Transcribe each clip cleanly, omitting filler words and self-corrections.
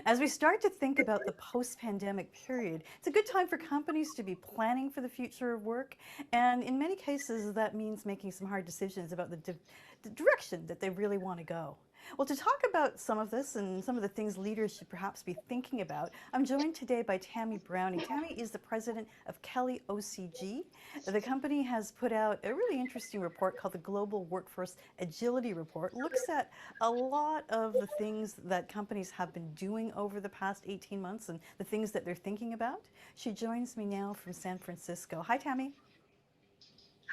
As we start to think about the post-pandemic period, it's a good time for companies to be planning for the future of work. And in many cases, that means making some hard decisions about the direction that they really want to go. Well, to talk about some of this and some of the things leaders should perhaps be thinking about, I'm joined today by Tammy Browning. Tammy is the president of KellyOCG. The company has put out a really interesting report called the Global Workforce Agility Report. It looks at a lot of the things that companies have been doing over the past 18 months and the things that they're thinking about. She joins me now from San Francisco. Hi, Tammy.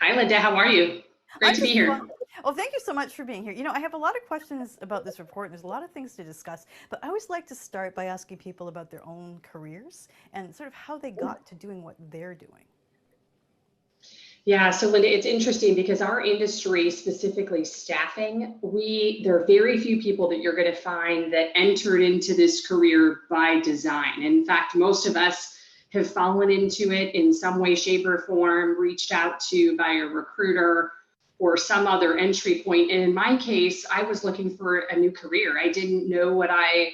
Hi, Linda. How are you? Great I'm to be just here. fine. Oh, thank you so much for being here. I have a lot of questions about this report, and there's a lot of things to discuss, but I always like to start by asking people about their own careers and sort of how they got to doing what they're doing. Yeah, so Linda, it's interesting because our industry, specifically staffing, there are very few people that you're going to find that entered into this career by design. In fact, most of us have fallen into it in some way, shape, or form, reached out to by a recruiter or some other entry point. And in my case, I was looking for a new career. I didn't know what I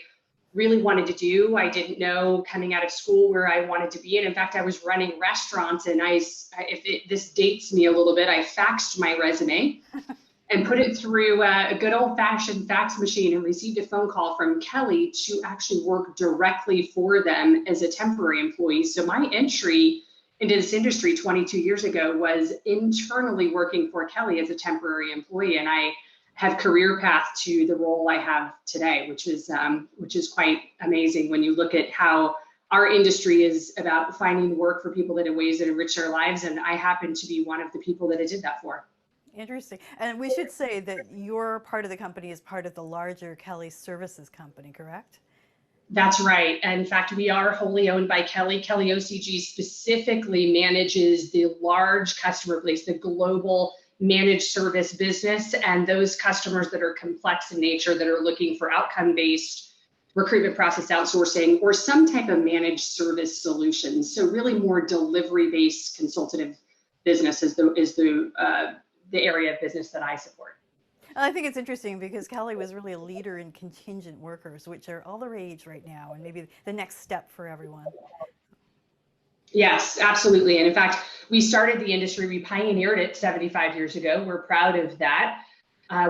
really wanted to do. I didn't know coming out of school where I wanted to be. And in fact, I was running restaurants, and this dates me a little bit, I faxed my resume and put it through a good old fashioned fax machine and received a phone call from Kelly to actually work directly for them as a temporary employee. So my entry into this industry 22 years ago was internally working for Kelly as a temporary employee. And I have career path to the role I have today, which is quite amazing when you look at how our industry is about finding work for people that in ways that enrich their lives. And I happen to be one of the people that it did that for. Interesting. And we should say that your part of the company is part of the larger Kelly Services company, correct? That's right. In fact, we are wholly owned by Kelly. KellyOCG specifically manages the large customer base, the global managed service business, and those customers that are complex in nature, that are looking for outcome-based recruitment process outsourcing or some type of managed service solutions. So really more delivery-based consultative business is the area of business that I support. I think it's interesting because Kelly was really a leader in contingent workers, which are all the rage right now and maybe the next step for everyone. Yes, absolutely. And in fact, we started the industry, we pioneered it 75 years ago. We're proud of that.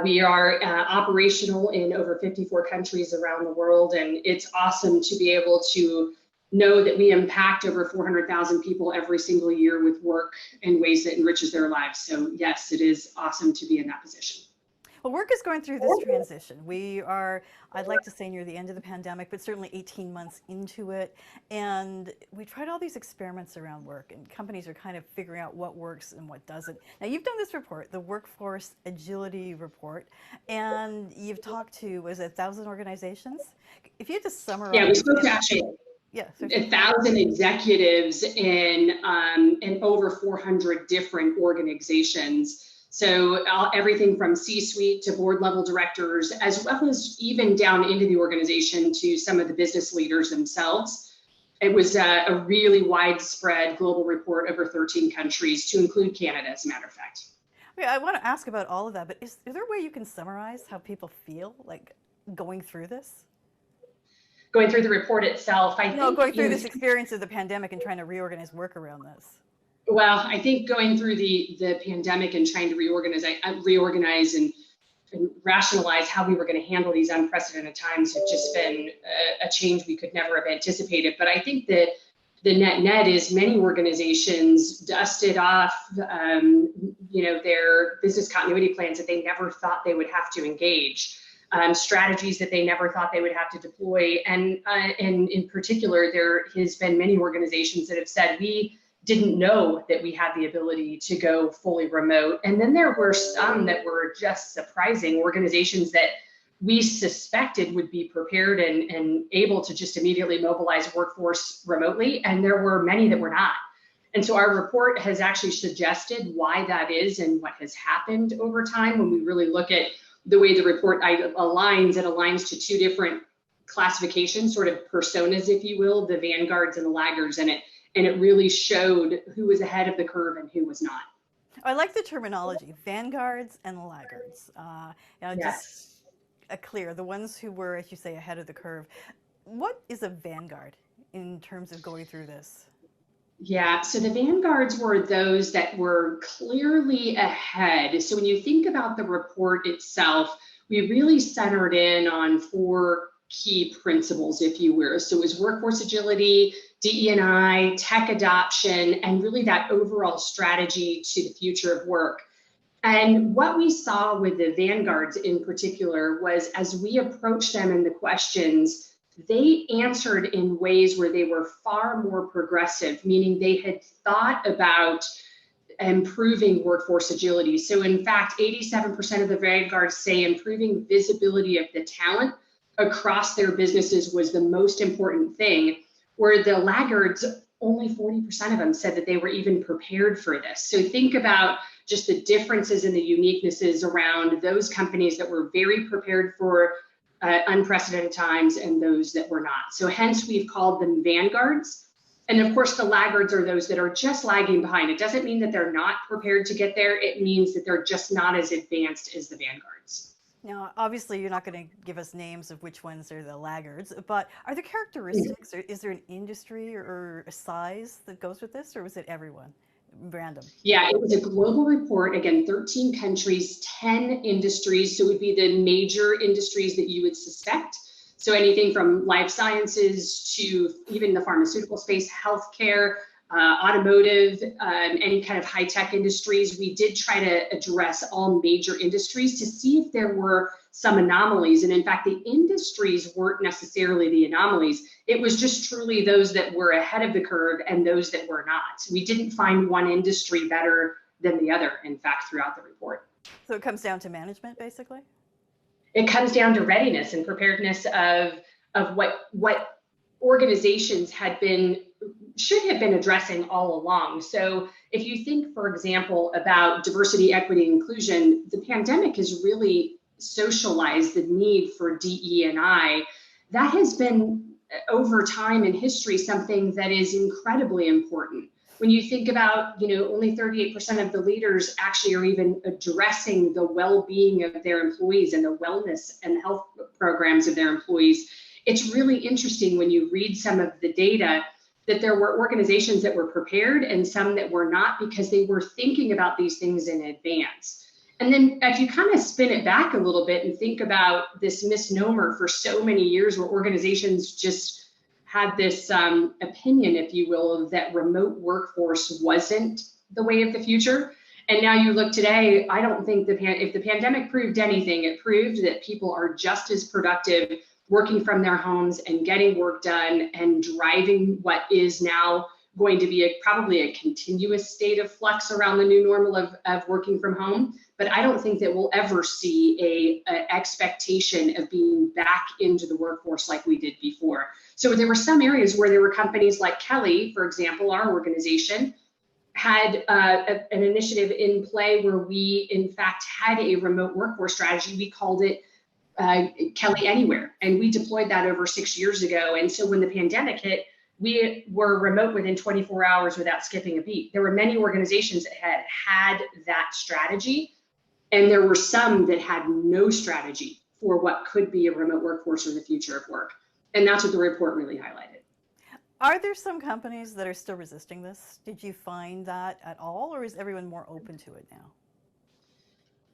We are operational in over 54 countries around the world, and it's awesome to be able to know that we impact over 400,000 people every single year with work in ways that enriches their lives. So yes, it is awesome to be in that position. Well, work is going through this transition. We are, I'd like to say, near the end of the pandemic, but certainly 18 months into it. And we tried all these experiments around work, and companies are kind of figuring out what works and what doesn't. Now, you've done this report, the Workforce Agility Report, and you've talked to, was it 1,000 organizations? If you had to summarize. Yeah, we spoke to actually 1,000 executives in over 400 different organizations. So everything from C-suite to board level directors, as well as even down into the organization to some of the business leaders themselves. It was a really widespread global report over 13 countries, to include Canada, as a matter of fact. Yeah, I want to ask about all of that, but is there a way you can summarize how people feel like going through this? Going through the report itself, going through this experience of the pandemic and trying to reorganize work around this. Well, I think going through the pandemic and trying to reorganize and rationalize how we were going to handle these unprecedented times have just been a change we could never have anticipated. But I think that the net is many organizations dusted off, their business continuity plans that they never thought they would have to engage, strategies that they never thought they would have to deploy. And in particular, there has been many organizations that have said, we didn't know that we had the ability to go fully remote. And then there were some that were just surprising, organizations that we suspected would be prepared and able to just immediately mobilize workforce remotely. And there were many that were not. And so our report has actually suggested why that is and what has happened over time. When we really look at the way the report aligns to two different classifications, sort of personas, if you will, the vanguards and the laggards, and it really showed who was ahead of the curve and who was not. I like the terminology, vanguards and laggards. Yes. Just clear, the ones who were, as you say, ahead of the curve. what is a vanguard in terms of going through this? Yeah, so the vanguards were those that were clearly ahead. So when you think about the report itself, we really centered in on four key principles, if you will. So it was workforce agility, DE&I, tech adoption, and really that overall strategy to the future of work. And what we saw with the vanguards in particular was as we approached them in the questions, they answered in ways where they were far more progressive, meaning they had thought about improving workforce agility. So in fact, 87% of the vanguards say improving visibility of the talent across their businesses was the most important thing, where the laggards, only 40% of them said that they were even prepared for this. So think about just the differences and the uniquenesses around those companies that were very prepared for unprecedented times and those that were not. So hence we've called them vanguards. And of course, the laggards are those that are just lagging behind. It doesn't mean that they're not prepared to get there. It means that they're just not as advanced as the vanguards. Now, obviously, you're not going to give us names of which ones are the laggards, but are there characteristics, or is there an industry or a size that goes with this, or was it everyone? Random? Yeah, it was a global report, again, 13 countries, 10 industries. So it would be the major industries that you would suspect. So anything from life sciences to even the pharmaceutical space, healthcare, automotive, any kind of high-tech industries. We did try to address all major industries to see if there were some anomalies. And in fact, the industries weren't necessarily the anomalies. It was just truly those that were ahead of the curve and those that were not. We didn't find one industry better than the other, in fact, throughout the report. So it comes down to management, basically? It comes down to readiness and preparedness of what organizations should have been addressing all along. So if you think, for example, about diversity, equity, inclusion, the pandemic has really socialized the need for DE&I. That has been, over time in history, something that is incredibly important. When you think about, only 38% of the leaders actually are even addressing the well-being of their employees and the wellness and health programs of their employees. It's really interesting when you read some of the data that there were organizations that were prepared and some that were not, because they were thinking about these things in advance. And then if you kind of spin it back a little bit and think about this misnomer for so many years where organizations just had this opinion, if you will, that remote workforce wasn't the way of the future. And now you look today, I don't think if the pandemic proved anything, it proved that people are just as productive working from their homes and getting work done and driving what is now going to be probably a continuous state of flux around the new normal of working from home. But I don't think that we'll ever see a expectation of being back into the workforce like we did before. So there were some areas where there were companies like Kelly, for example, our organization, had an initiative in play where we, in fact, had a remote workforce strategy. We called it Kelly Anywhere, and we deployed that over 6 years ago. And so when the pandemic hit, we were remote within 24 hours without skipping a beat. There were many organizations that had that strategy, and there were some that had no strategy for what could be a remote workforce or the future of work. And that's what the report really highlighted. Are there some companies that are still resisting this? Did you find that at all, or is everyone more open to it now?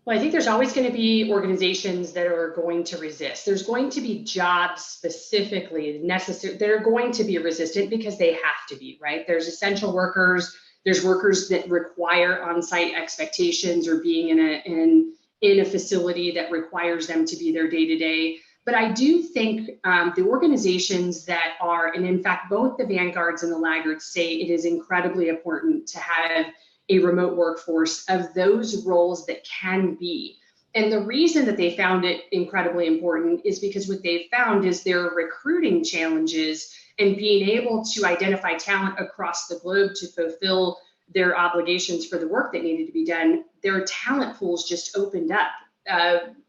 Well, I think there's always going to be organizations that are going to resist. There's going to be jobs specifically necessary that are going to be resistant because they have to be, right? There's essential workers. There's workers that require on-site expectations or being in a facility that requires them to be there day to day. But I do think the organizations that are, and in fact, both the vanguards and the laggards say it is incredibly important to have a remote workforce of those roles that can be. And the reason that they found it incredibly important is because what they've found is their recruiting challenges and being able to identify talent across the globe to fulfill their obligations for the work that needed to be done. Their talent pools just opened up,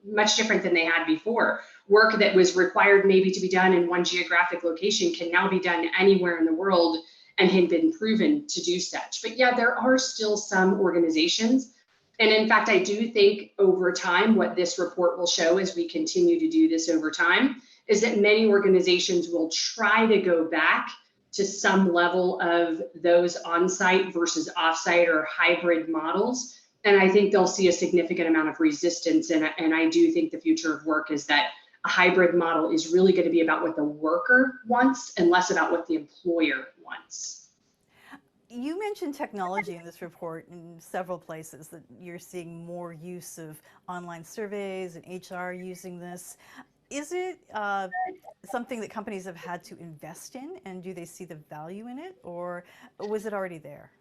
much different than they had before. Work that was required maybe to be done in one geographic location can now be done anywhere in the world and had been proven to do such. But yeah, there are still some organizations. And in fact, I do think over time, what this report will show as we continue to do this over time, is that many organizations will try to go back to some level of those on-site versus off-site or hybrid models. And I think they'll see a significant amount of resistance. And I do think the future of work is that a hybrid model is really going to be about what the worker wants and less about what the employer wants. You mentioned technology in this report in several places, that you're seeing more use of online surveys and HR using this. Is it something that companies have had to invest in, and do they see the value in it, or was it already there?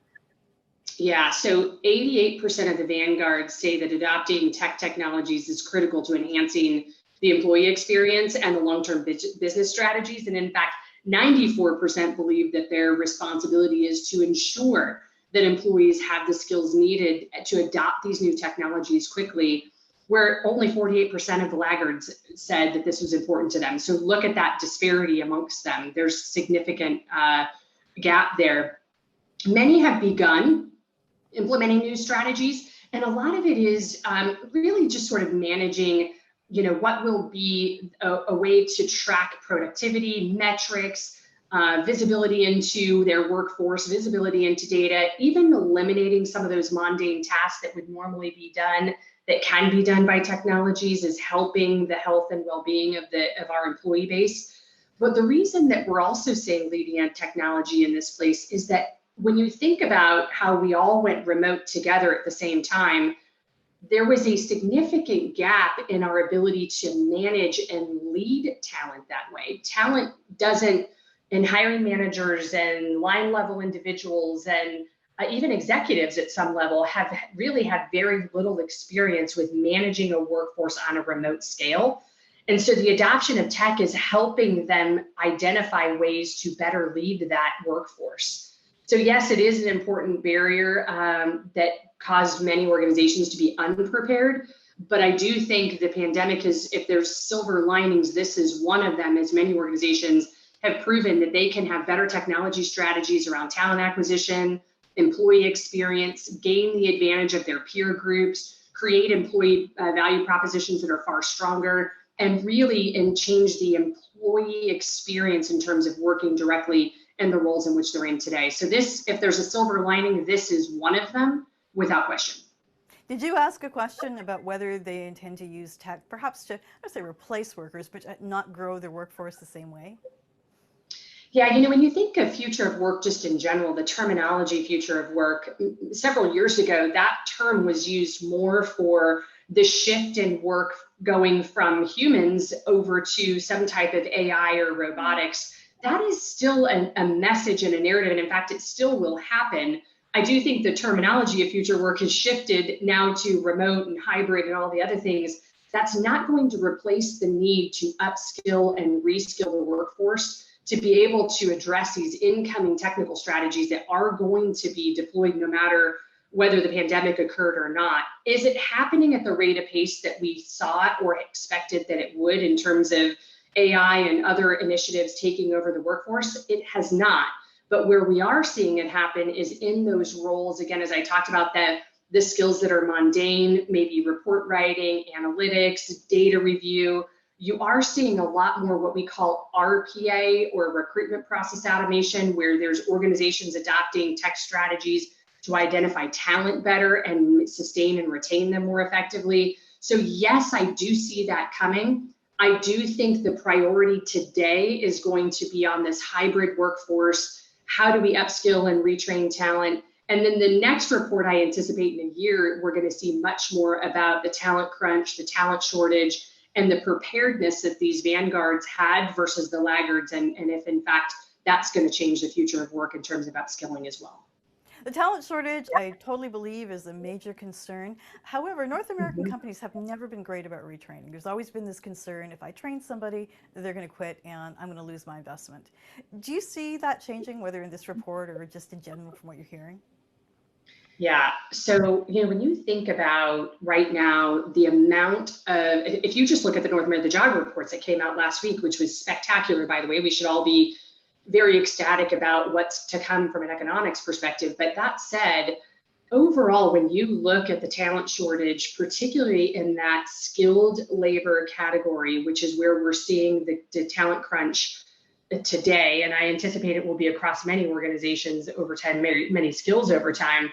Yeah, so 88% of the vanguards say that adopting technologies is critical to enhancing the employee experience and the long-term business strategies. And in fact, 94% believe that their responsibility is to ensure that employees have the skills needed to adopt these new technologies quickly, where only 48% of the laggards said that this was important to them. So look at that disparity amongst them. There's significant gap there. Many have begun implementing new strategies, and a lot of it is really just sort of managing, what will be a way to track productivity, metrics, visibility into their workforce, visibility into data, even eliminating some of those mundane tasks that would normally be done that can be done by technologies is helping the health and well-being of our employee base. But the reason that we're also saying leading on technology in this place is that when you think about how we all went remote together at the same time, there was a significant gap in our ability to manage and lead talent that way. Talent doesn't, and hiring managers and line level individuals and even executives at some level have really had very little experience with managing a workforce on a remote scale. And so the adoption of tech is helping them identify ways to better lead that workforce. So yes, it is an important barrier that caused many organizations to be unprepared. But I do think the pandemic is, if there's silver linings, this is one of them, as many organizations have proven that they can have better technology strategies around talent acquisition, employee experience, gain the advantage of their peer groups, create employee value propositions that are far stronger, and really change the employee experience in terms of working directly in the roles in which they're in today. So this, if there's a silver lining, this is one of them, without question. Did you ask a question about whether they intend to use tech, perhaps to, I don't say replace workers, but not grow their workforce the same way? Yeah, when you think of future of work just in general, the terminology future of work, several years ago, that term was used more for the shift in work going from humans over to some type of AI or robotics. That is still a message and a narrative, and in fact, it still will happen. I do think the terminology of future work has shifted now to remote and hybrid and all the other things. That's not going to replace the need to upskill and reskill the workforce to be able to address these incoming technical strategies that are going to be deployed no matter whether the pandemic occurred or not. Is it happening at the rate of pace that we saw it or expected that it would in terms of AI and other initiatives taking over the workforce? It has not. But where we are seeing it happen is in those roles, again, as I talked about, the skills that are mundane, maybe report writing, analytics, data review. You are seeing a lot more what we call RPA, or recruitment process automation, where there's organizations adopting tech strategies to identify talent better and sustain and retain them more effectively. So yes, I do see that coming. I do think the priority today is going to be on this hybrid workforce. How do we upskill and retrain talent? And then the next report I anticipate in a year, we're going to see much more about the talent crunch, the talent shortage, and the preparedness that these vanguards had versus the laggards, and if in fact that's going to change the future of work in terms of upskilling as well. The talent shortage, I totally believe, is a major concern. However, North American companies have never been great about retraining. There's always been this concern, if I train somebody, they're going to quit and I'm going to lose my investment. Do you see that changing, whether in this report or just in general from what you're hearing? Yeah, so when you think about right now, the amount of, if you just look at the North American job reports that came out last week, which was spectacular, by the way, we should all be very ecstatic about what's to come from an economics perspective. But that said, overall, when you look at the talent shortage, particularly in that skilled labor category, which is where we're seeing the talent crunch today, and I anticipate it will be across many organizations over time, many skills over time,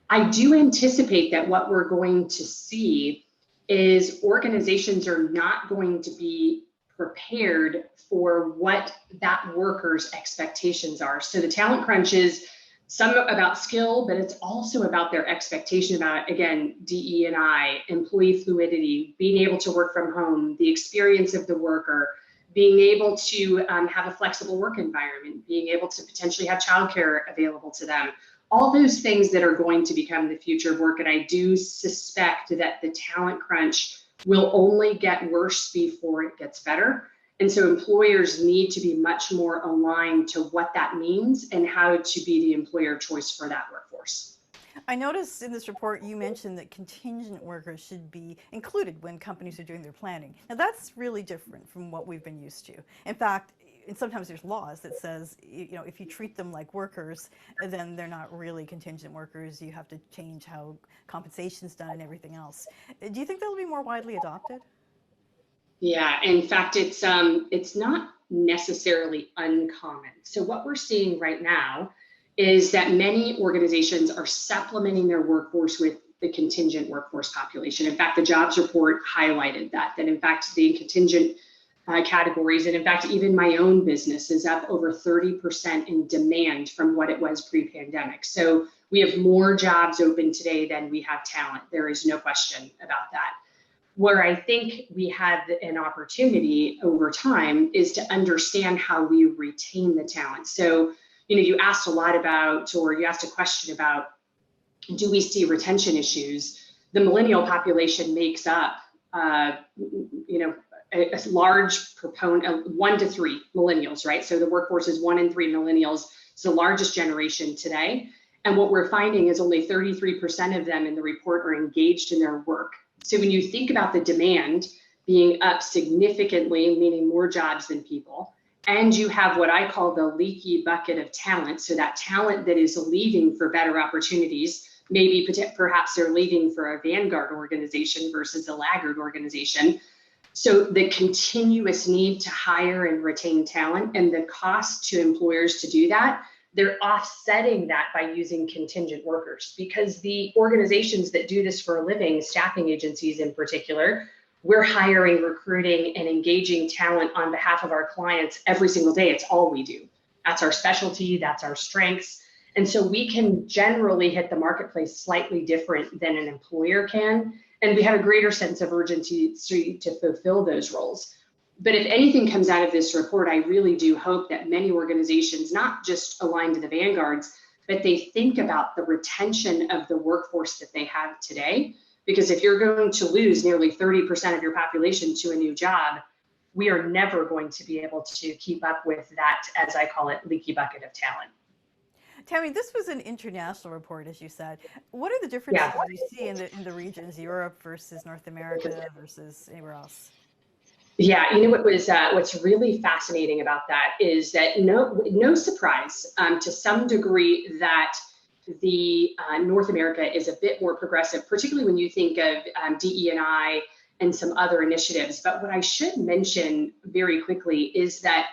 I do anticipate that what we're going to see is organizations are not going to be prepared for what that worker's expectations are. So the talent crunch is some about skill, but it's also about their expectation about, again, DE&I, employee fluidity, being able to work from home, the experience of the worker, being able to have a flexible work environment, being able to potentially have childcare available to them. All those things that are going to become the future of work. And I do suspect that the talent crunch will only get worse before it gets better. And so employers need to be much more aligned to what that means and how to be the employer of choice for that workforce. I noticed in this report you mentioned that contingent workers should be included when companies are doing their planning. Now that's really different from what we've been used to. In fact, and sometimes there's laws that says, you know, if you treat them like workers, then they're not really contingent workers. You have to change how compensation's done and everything else. Do you think that'll be more widely adopted? Yeah, in fact, it's not necessarily uncommon. So what we're seeing right now is that many organizations are supplementing their workforce with the contingent workforce population. In fact, the jobs report highlighted that in fact, the contingent categories, and in fact, even my own business is up over 30% in demand from what it was pre-pandemic. So we have more jobs open today than we have talent. There is no question about that. Where I think we have an opportunity over time is to understand how we retain the talent. So, you know, you asked a lot about, or you asked a question about, do we see retention issues? The millennial population makes up, you know, a large proponent, 1 to 3 millennials, right? So the workforce is 1 in 3 millennials. It's the largest generation today. And what we're finding is only 33% of them in the report are engaged in their work. So when you think about the demand being up significantly, meaning more jobs than people, and you have what I call the leaky bucket of talent, so that talent that is leaving for better opportunities, maybe perhaps they're leaving for a vanguard organization versus a laggard organization. So the continuous need to hire and retain talent and the cost to employers to do that, they're offsetting that by using contingent workers, because the organizations that do this for a living, staffing agencies in particular, we're hiring, recruiting, and engaging talent on behalf of our clients every single day. It's all we do. That's our specialty, that's our strengths. And so we can generally hit the marketplace slightly different than an employer can. And we have a greater sense of urgency to fulfill those roles. But if anything comes out of this report, I really do hope that many organizations not just align to the vanguards, but they think about the retention of the workforce that they have today. Because if you're going to lose nearly 30% of your population to a new job, we are never going to be able to keep up with that, as I call it, leaky bucket of talent. Tammy, this was an international report, as you said. What are the differences you see in the regions, Europe versus North America versus anywhere else? Yeah, you know what was what's really fascinating about that is that no surprise to some degree that the North America is a bit more progressive, particularly when you think of DE&I and some other initiatives. But what I should mention very quickly is that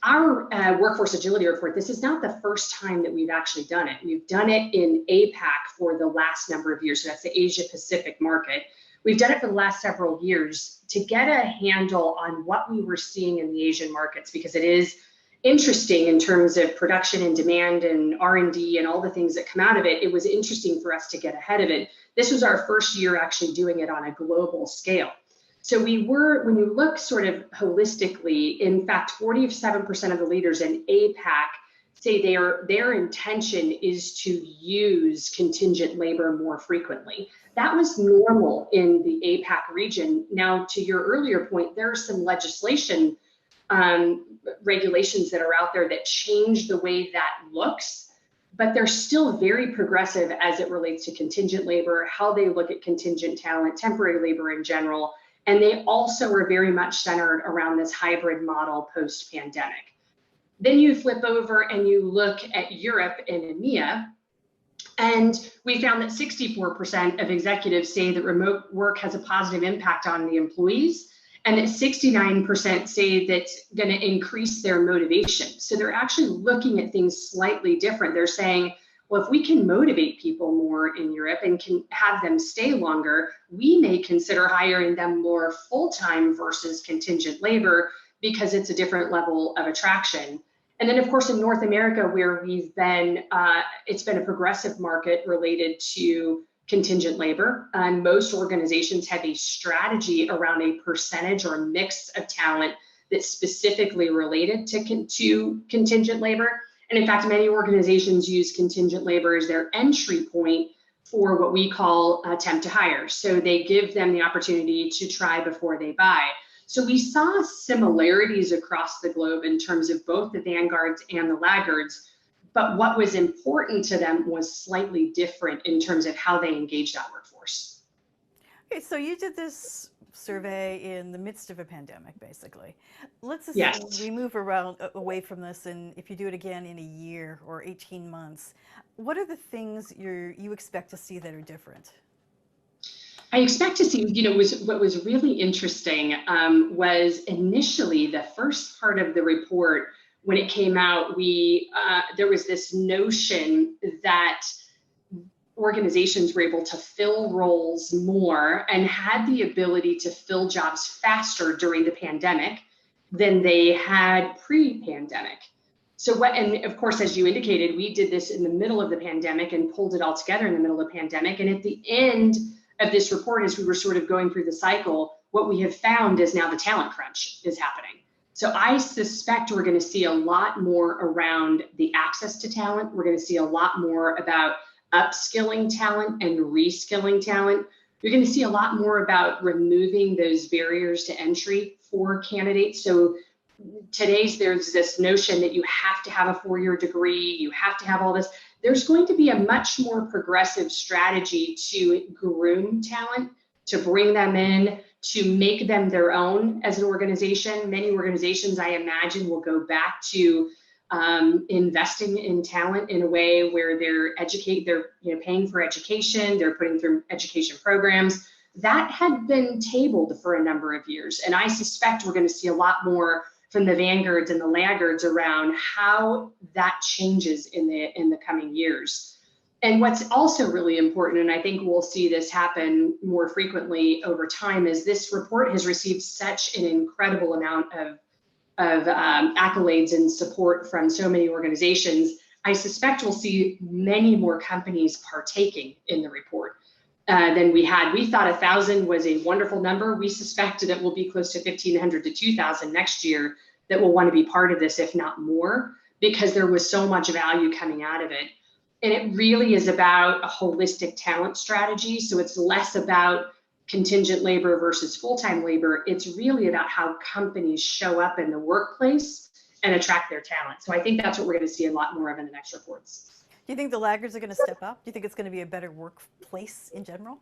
our workforce agility report, this is not the first time that we've actually done it. We've done it in APAC for the last number of years. So that's the Asia Pacific market. We've done it for the last several years to get a handle on what we were seeing in the Asian markets, because it is interesting in terms of production and demand and R&D and all the things that come out of it. It was interesting for us to get ahead of it. This was our first year actually doing it on a global scale. So we were, when you look sort of holistically, in fact, 47% of the leaders in APAC say their intention is to use contingent labor more frequently. That was normal in the APAC region. Now, to your earlier point, there are some legislation regulations that are out there that change the way that looks, but they're still very progressive as it relates to contingent labor, how they look at contingent talent, temporary labor in general, and they also are very much centered around this hybrid model post-pandemic. Then you flip over and you look at Europe and EMEA, And we found that 64% of executives say that remote work has a positive impact on the employees, and that 69% say that's going to increase their motivation. So they're actually looking at things slightly different. They're saying, well, if we can motivate people more in Europe and can have them stay longer, we may consider hiring them more full-time versus contingent labor because it's a different level of attraction. And then, of course, in North America, where we've been, it's been a progressive market related to contingent labor. Most organizations have a strategy around a percentage or mix of talent that's specifically related to contingent labor. And in fact, many organizations use contingent labor as their entry point for what we call temp to hire. So they give them the opportunity to try before they buy. So we saw similarities across the globe in terms of both the vanguards and the laggards, but what was important to them was slightly different in terms of how they engaged that workforce. Okay, so you did this survey in the midst of a pandemic, basically. Let's assume Yes. we move around away from this, and if you do it again in a year or 18 months, what are the things you expect to see that are different? I expect to see, what was really interesting was initially the first part of the report, when it came out, there was this notion that organizations were able to fill roles more and had the ability to fill jobs faster during the pandemic than they had pre-pandemic. So and of course, as you indicated, we did this in the middle of the pandemic and pulled it all together in the middle of the pandemic. And at the end of this report, as we were sort of going through the cycle, what we have found is now the talent crunch is happening. So I suspect we're going to see a lot more around the access to talent. We're going to see a lot more about upskilling talent and reskilling talent. You're going to see a lot more about removing those barriers to entry for candidates. So there's this notion that you have to have a 4-year degree, you have to have all this. There's going to be a much more progressive strategy to groom talent, to bring them in, to make them their own as an organization. Many organizations, I imagine, will go back to investing in talent in a way where they're paying for education, they're putting through education programs. That had been tabled for a number of years, and I suspect we're going to see a lot more from the vanguards and the laggards around how that changes in the coming years. And what's also really important, and I think we'll see this happen more frequently over time, is this report has received such an incredible amount of accolades and support from so many organizations. I suspect we'll see many more companies partaking in the report than we had. We thought 1,000 was a wonderful number. We suspect that we'll be close to 1,500 to 2,000 next year that will want to be part of this, if not more, because there was so much value coming out of it. And it really is about a holistic talent strategy. So it's less about contingent labor versus full-time labor. It's really about how companies show up in the workplace and attract their talent. So I think that's what we're going to see a lot more of in the next reports. Do you think the laggards are going to step up? Do you think it's going to be a better workplace in general?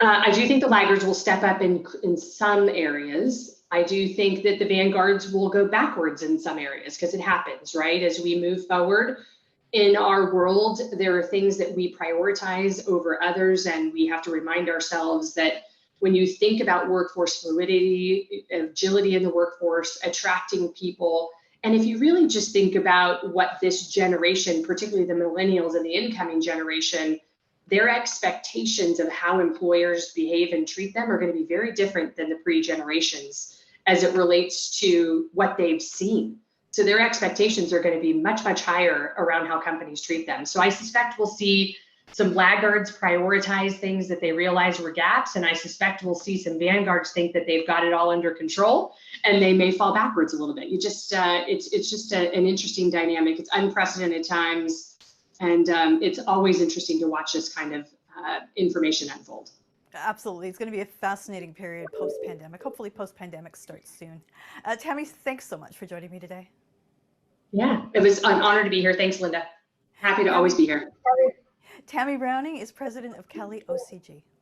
I do think the laggards will step up in some areas. I do think that the vanguards will go backwards in some areas, because it happens, right? As we move forward in our world, there are things that we prioritize over others, and we have to remind ourselves that when you think about workforce fluidity, agility in the workforce, attracting people, and if you really just think about what this generation, particularly the millennials and the incoming generation, their expectations of how employers behave and treat them are going to be very different than the pre-generations as it relates to what they've seen. So their expectations are going to be much, much higher around how companies treat them. So I suspect we'll see some laggards prioritize things that they realize were gaps, and I suspect we'll see some vanguards think that they've got it all under control, and they may fall backwards a little bit. It's just an interesting dynamic. It's unprecedented times, and it's always interesting to watch this kind of information unfold. Absolutely. It's going to be a fascinating period post-pandemic. Hopefully post-pandemic starts soon. Tammy, thanks so much for joining me today. Yeah, it was an honor to be here. Thanks, Linda. Happy to always be here. Tammy Browning is president of KellyOCG.